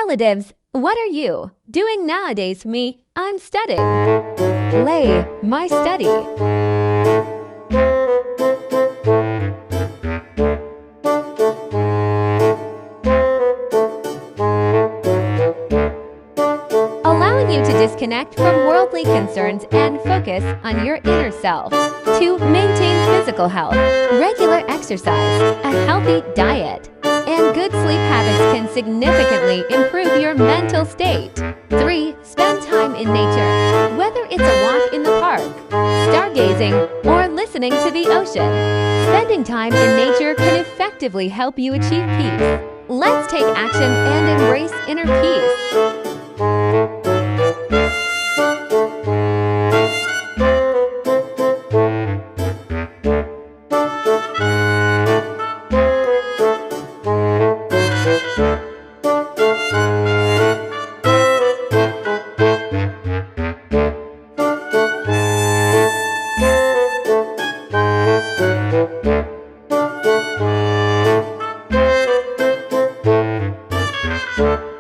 Relatives, what are you doing nowadays? Me, I'm studying. Lay, my study. Allowing you to disconnect from worldly concerns and focus on your inner self. To maintain physical health, regular exercise, a healthy diet, and good sleep habits can significantly improve your mental state. 3. Spend time in nature. Whether it's a walk in the park, stargazing, or listening to the ocean, spending time in nature can effectively help you achieve peace. Let's take action and embrace inner peace. Thank you.